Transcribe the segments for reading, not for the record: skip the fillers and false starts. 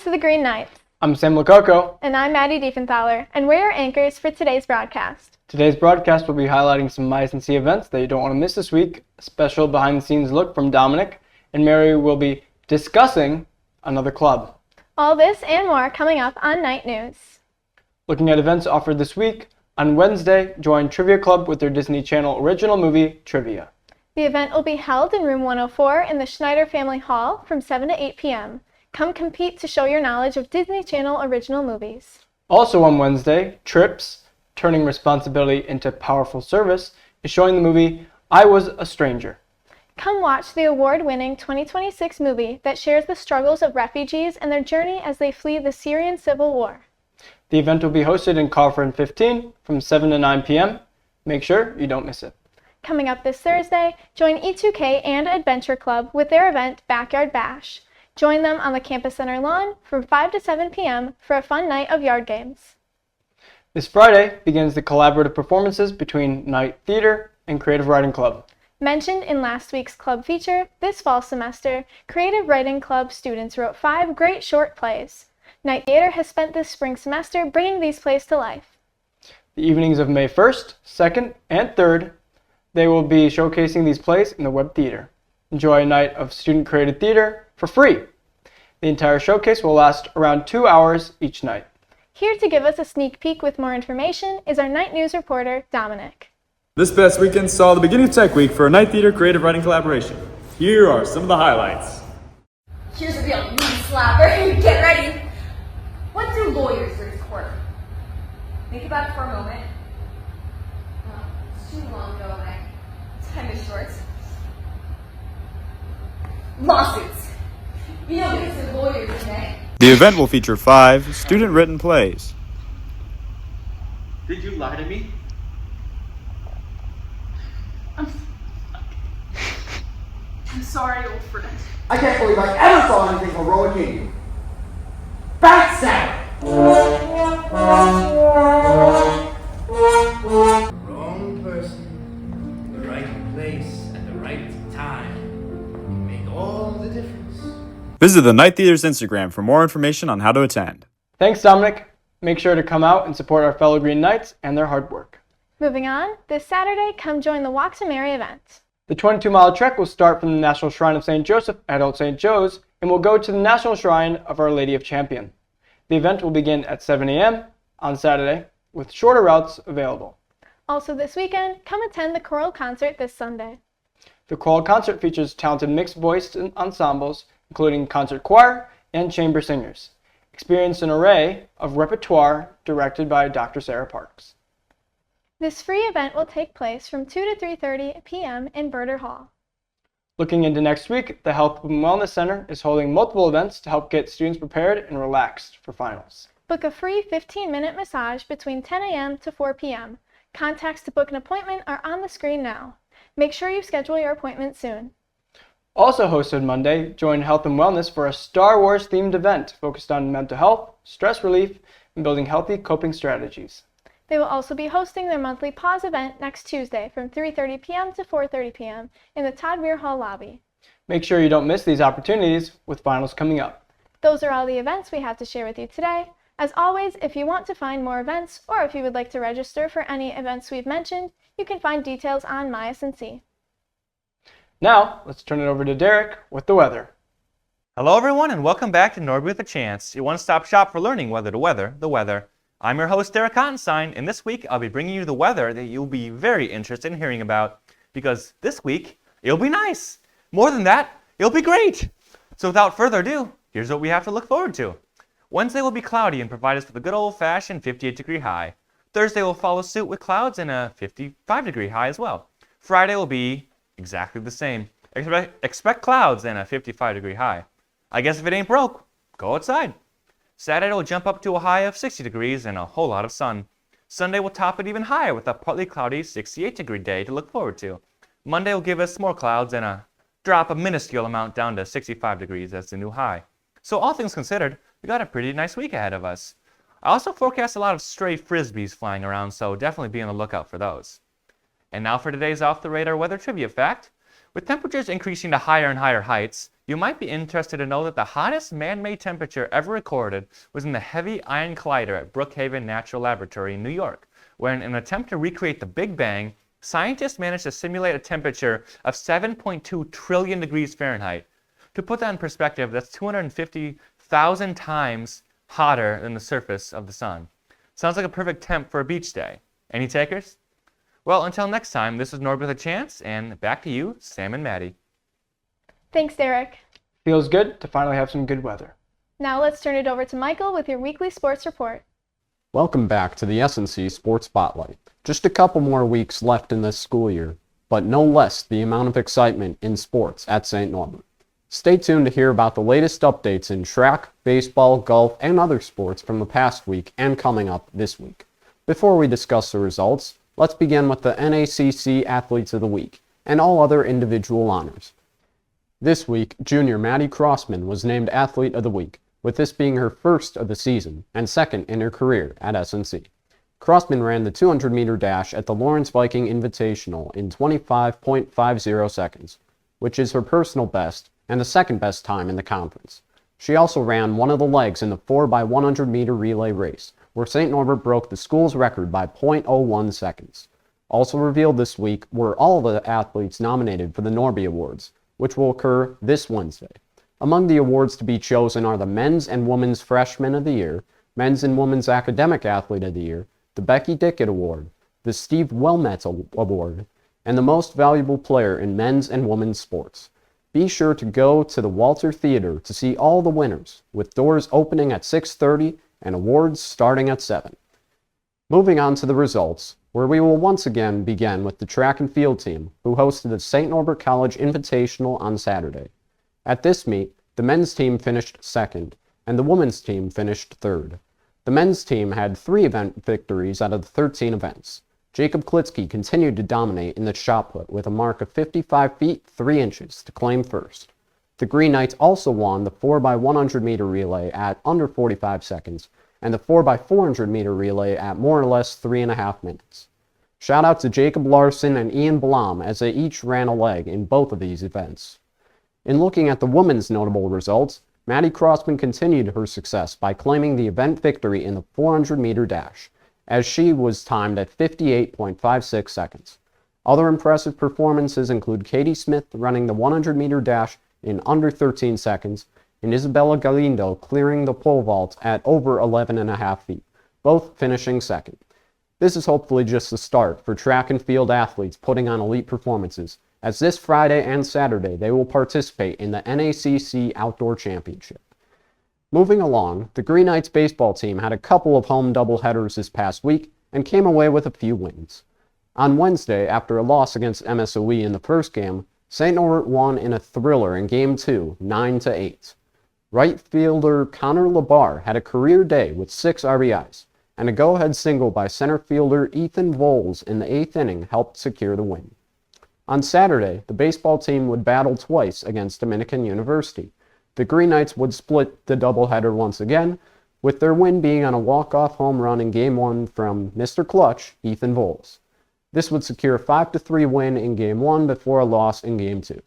to the Green Knights. I'm Sam Lococo. And I'm Maddie Diefenthaler, and we're your anchors for today's broadcast. Today's broadcast will be highlighting some SNC events that you don't want to miss this week. A special behind-the-scenes look from Dominic, and Mary will be discussing another club. All this and more coming up on Night News. Looking at events offered this week, on Wednesday, join Trivia Club with their Disney Channel original movie, Trivia. The event will be held in room 104 in the Schneider Family Hall from 7 to 8 p.m. Come compete to show your knowledge of Disney Channel original movies. Also on Wednesday, Trips, Turning Responsibility into Powerful Service, is showing the movie I Was a Stranger. Come watch the award-winning 2026 movie that shares the struggles of refugees and their journey as they flee the Syrian civil war. The event will be hosted in Cawthorn 15 from 7 to 9 p.m. Make sure you don't miss it. Coming up this Thursday, join E2K and Adventure Club with their event Backyard Bash. Join them on the Campus Center lawn from 5 to 7 p.m. for a fun night of yard games. This Friday begins the collaborative performances between Knight Theater and Creative Writing Club. Mentioned in last week's club feature, this fall semester, Creative Writing Club students wrote 5 great short plays. Knight Theater has spent this spring semester bringing these plays to life. The evenings of May 1st, 2nd, and 3rd, they will be showcasing these plays in the Web Theater. Enjoy a night of student-created theater for free. The entire showcase will last around 2 hours each night. Here to give us a sneak peek with more information is our Night News reporter, Dominic. This past weekend saw the beginning of Tech Week for a Knight Theater creative writing collaboration. Here are some of the highlights. Here's a real knee slapper. Get ready. What do lawyers bring to court? Think about it for a moment. It's too long ago and time is short. Lawsuits. You know because of lawyers, isn't it? The event will feature 5 student-written plays. Did you lie to me? I'm sorry, old friend. I can't believe I ever saw anything heroic in you. Backstab! Wrong person, the right place at the right time can make all the difference. Visit the Knight Theater's Instagram for more information on how to attend. Thanks, Dominic. Make sure to come out and support our fellow Green Knights and their hard work. Moving on, this Saturday, come join the Walk to Mary event. The 22-mile trek will start from the National Shrine of St. Joseph at Old St. Joe's and will go to the National Shrine of Our Lady of Champion. The event will begin at 7 a.m. on Saturday, with shorter routes available. Also this weekend, come attend the choral concert this Sunday. The choral concert features talented mixed voice ensembles, including concert choir and chamber singers. Experience an array of repertoire directed by Dr. Sarah Parks. This free event will take place from 2 to 3:30 p.m. in Berder Hall. Looking into next week, the Health and Wellness Center is holding multiple events to help get students prepared and relaxed for finals. Book a free 15-minute massage between 10 a.m. to 4 p.m. Contacts to book an appointment are on the screen now. Make sure you schedule your appointment soon. Also hosted Monday, join Health and Wellness for a Star Wars themed event focused on mental health, stress relief, and building healthy coping strategies. They will also be hosting their monthly Pause event next Tuesday from 3:30 p.m. to 4:30 p.m. in the Todd Weir Hall lobby. Make sure you don't miss these opportunities with finals coming up. Those are all the events we have to share with you today. As always, if you want to find more events or if you would like to register for any events we've mentioned, you can find details on My SNC. Now, let's turn it over to Derek with the weather. Hello everyone and welcome back to Norby with a Chance, your one-stop shop for learning weather to weather the weather. I'm your host Derek Cottenstein, and this week I'll be bringing you the weather that you'll be very interested in hearing about, because this week it'll be nice. More than that, it'll be great. So without further ado, here's what we have to look forward to. Wednesday will be cloudy and provide us with a good old-fashioned 58-degree high. Thursday will follow suit with clouds and a 55-degree high as well. Friday will be exactly the same. Expect clouds and a 55-degree high. I guess if it ain't broke, go outside. Saturday will jump up to a high of 60 degrees and a whole lot of sun. Sunday will top it even higher with a partly cloudy 68-degree day to look forward to. Monday will give us more clouds and drop a minuscule amount down to 65 degrees as the new high. So all things considered, we got a pretty nice week ahead of us. I also forecast a lot of stray frisbees flying around, so definitely be on the lookout for those. And now for today's off-the-radar weather trivia fact. With temperatures increasing to higher and higher heights, You might be interested to know that the hottest man-made temperature ever recorded was in the Heavy Ion Collider at Brookhaven Natural Laboratory in New York, where in an attempt to recreate the Big Bang, scientists managed to simulate a temperature of 7.2 trillion degrees Fahrenheit. To put that in perspective, that's 250,000 times hotter than the surface of the sun. Sounds like a perfect temp for a beach day. Any takers? Well, until next time, this is Norbert with a Chance, and back to you, Sam and Maddie. Thanks, Derek. Feels good to finally have some good weather. Now let's turn it over to Michael with your weekly sports report. Welcome back to the SNC Sports Spotlight. Just a couple more weeks left in this school year, but no less the amount of excitement in sports at St. Norbert. Stay tuned to hear about the latest updates in track, baseball, golf, and other sports from the past week and coming up this week. Before we discuss the results, let's begin with the NACC Athletes of the Week and all other individual honors. This week, junior Maddie Crossman was named Athlete of the Week, with this being her first of the season and second in her career at SNC. Crossman ran the 200-meter dash at the Lawrence Viking Invitational in 25.50 seconds, which is her personal best and the second best time in the conference. She also ran one of the legs in the 4x100-meter relay race, where St. Norbert broke the school's record by 0.01 seconds. Also revealed this week were all the athletes nominated for the Norby Awards, which will occur this Wednesday. Among the awards to be chosen are the Men's and Women's Freshman of the Year, Men's and Women's Academic Athlete of the Year, the Becky Dickett Award, the Steve Wilmetz Award, and the Most Valuable Player in Men's and Women's Sports. Be sure to go to the Walter Theater to see all the winners, with doors opening at 6:30 and awards starting at 7. Moving on to the results, where we will once again begin with the track and field team, who hosted the St. Norbert College Invitational on Saturday. At this meet, the men's team finished second, and the women's team finished third. The men's team had 3 event victories out of the 13 events. Jacob Klitsky continued to dominate in the shot put with a mark of 55 feet 3 inches to claim first. The Green Knights also won the 4x100 meter relay at under 45 seconds, and the 4x400 meter relay at more or less 3.5 minutes. Shout out to Jacob Larson and Ian Blom as they each ran a leg in both of these events. In looking at the women's notable results, Maddie Crossman continued her success by claiming the event victory in the 400 meter dash, as she was timed at 58.56 seconds. Other impressive performances include Katie Smith running the 100 meter dash in under 13 seconds, and Isabella Galindo clearing the pole vault at over 11.5 feet, both finishing second. This is hopefully just the start for track and field athletes putting on elite performances, as this Friday and Saturday they will participate in the NACC Outdoor Championship. Moving along, the Green Knights baseball team had a couple of home doubleheaders this past week and came away with a few wins. On Wednesday, after a loss against MSOE in the first game, St. Norbert won in a thriller in Game 2, 9-8. Right fielder Connor Labar had a career day with 6 RBIs, and a go-ahead single by center fielder Ethan Voles in the 8th inning helped secure the win. On Saturday, the baseball team would battle twice against Dominican University. The Green Knights would split the doubleheader once again, with their win being on a walk-off home run in Game 1 from Mr. Clutch, Ethan Voles. This would secure a 5-3 win in Game 1 before a loss in Game 2.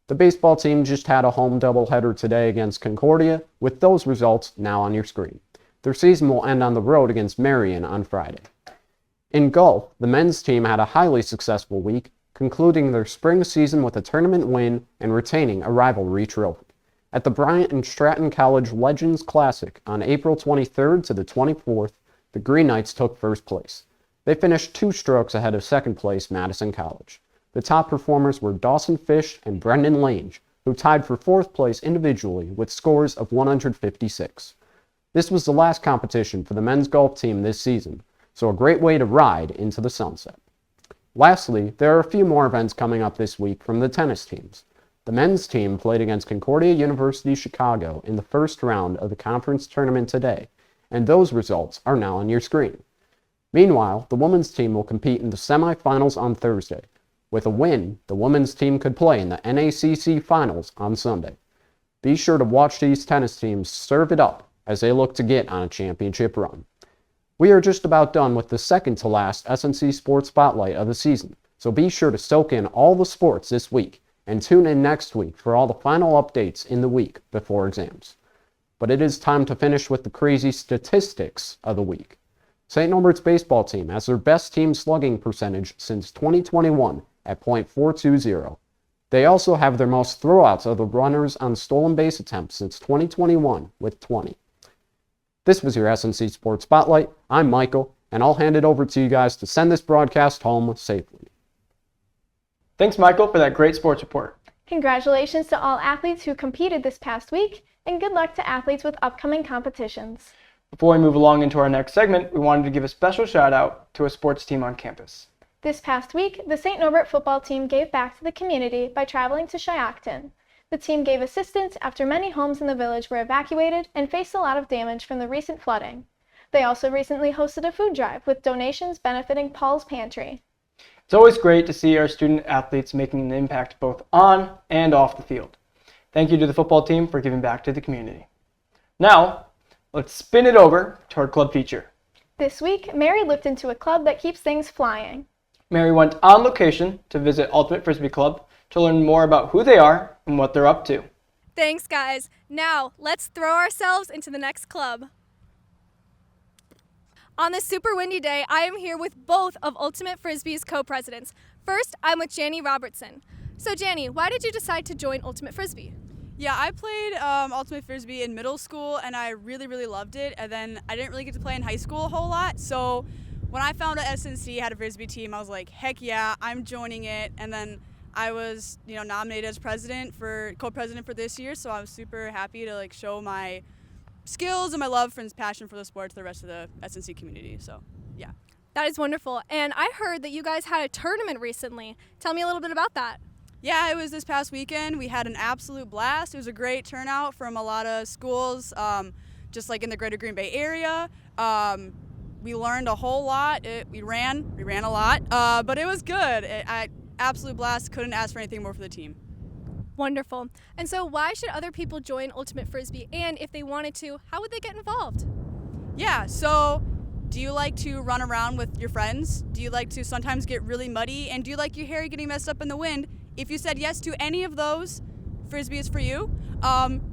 The baseball team just had a home doubleheader today against Concordia, with those results now on your screen. Their season will end on the road against Marion on Friday. In golf, the men's team had a highly successful week, concluding their spring season with a tournament win and retaining a rivalry trophy. At the Bryant and Stratton College Legends Classic on April 23rd to the 24th, the Green Knights took first place. They finished 2 strokes ahead of second place Madison College. The top performers were Dawson Fish and Brendan Lange, who tied for 4th place individually with scores of 156. This was the last competition for the men's golf team this season, so a great way to ride into the sunset. Lastly, there are a few more events coming up this week from the tennis teams. The men's team played against Concordia University Chicago in the first round of the conference tournament today, and those results are now on your screen. Meanwhile, the women's team will compete in the semifinals on Thursday. With a win, the women's team could play in the NACC Finals on Sunday. Be sure to watch these tennis teams serve it up as they look to get on a championship run. We are just about done with the second to last SNC Sports Spotlight of the season, so be sure to soak in all the sports this week and tune in next week for all the final updates in the week before exams. But it is time to finish with the crazy statistics of the week. St. Norbert's baseball team has their best team slugging percentage since 2021 at .420. They also have their most throwouts of the runners on stolen base attempts since 2021 with 20. This was your SNC Sports Spotlight. I'm Michael, and I'll hand it over to you guys to send this broadcast home safely. Thanks, Michael, for that great sports report. Congratulations to all athletes who competed this past week, and good luck to athletes with upcoming competitions. Before we move along into our next segment, we wanted to give a special shout out to a sports team on campus. This past week, the St. Norbert football team gave back to the community by traveling to Shiocton. The team gave assistance after many homes in the village were evacuated and faced a lot of damage from the recent flooding. They also recently hosted a food drive with donations benefiting Paul's Pantry. It's always great to see our student athletes making an impact both on and off the field. Thank you to the football team for giving back to the community. Now, let's spin it over to our club feature. This week, Mary looked into a club that keeps things flying. Mary went on location to visit Ultimate Frisbee Club to learn more about who they are and what they're up to. Thanks, guys. Now, let's throw ourselves into the next club. On this super windy day, I am here with both of Ultimate Frisbee's co-presidents. First, I'm with Janie Robertson. So, Janie, why did you decide to join Ultimate Frisbee? Yeah, I played Ultimate Frisbee in middle school, and I really, really loved it. And then I didn't really get to play in high school a whole lot. So when I found out SNC had a Frisbee team, I was like, heck yeah, I'm joining it. And then I was, nominated as co-president for this year. So I was super happy to show my skills and my love and passion for the sport to the rest of the SNC community. So, yeah. That is wonderful. And I heard that you guys had a tournament recently. Tell me a little bit about that. Yeah, it was this past weekend. We had an absolute blast. It was a great turnout from a lot of schools, just in the greater Green Bay area. We learned a whole lot. We ran a lot, but it was good. Absolute blast. Couldn't ask for anything more for the team. Wonderful. And so why should other people join Ultimate Frisbee? And if they wanted to, how would they get involved? Yeah, so do you like to run around with your friends? Do you like to sometimes get really muddy? And do you like your hair getting messed up in the wind? If you said yes to any of those, Frisbee is for you.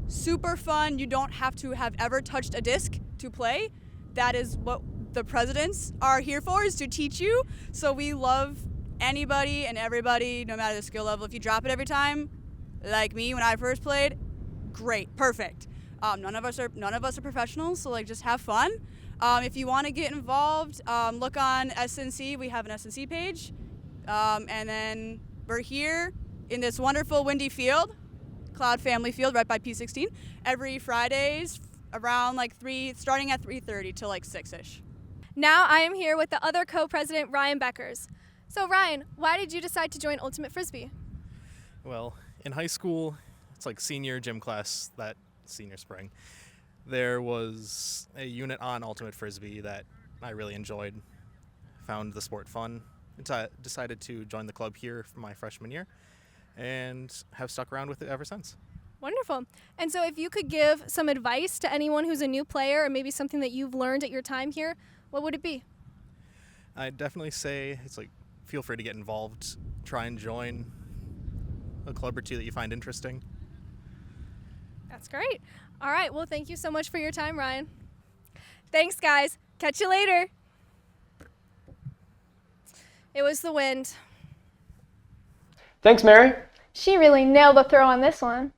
Super fun. You don't have to have ever touched a disc to play. That is what the presidents are here for, is to teach you. So we love anybody and everybody, no matter the skill level. If you drop it every time, like me when I first played, great, perfect. None of us are professionals, so just have fun. If you want to get involved, look on SNC. We have an SNC page, and then we're here in this wonderful windy field, Cloud Family Field, right by P16, every Fridays around 3, starting at 3:30 till 6ish. Now I am here with the other co-president, Ryan Beckers. So Ryan, why did you decide to join Ultimate Frisbee? Well, in high school, it's senior gym class that senior spring. There was a unit on Ultimate Frisbee that I really enjoyed, found the sport fun, and decided to join the club here for my freshman year, and have stuck around with it ever since. Wonderful. And so if you could give some advice to anyone who's a new player, or maybe something that you've learned at your time here, what would it be? I'd definitely say it's feel free to get involved, try and join a club or two that you find interesting. That's great. All right, well, thank you so much for your time, Ryan. Thanks, guys. Catch you later. It was the wind. Thanks, Mary. She really nailed the throw on this one.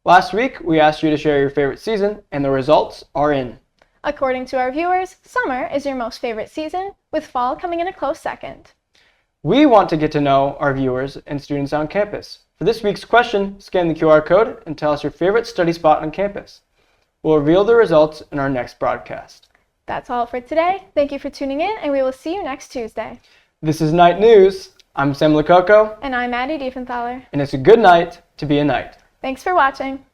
Last week, we asked you to share your favorite season, and the results are in. According to our viewers, summer is your most favorite season, with fall coming in a close second. We want to get to know our viewers and students on campus. For this week's question, scan the QR code and tell us your favorite study spot on campus. We'll reveal the results in our next broadcast. That's all for today. Thank you for tuning in, and we will see you next Tuesday. This is Night News. I'm Sam Lococo. And I'm Maddie Diefenthaler. And it's a good night to be a knight. Thanks for watching.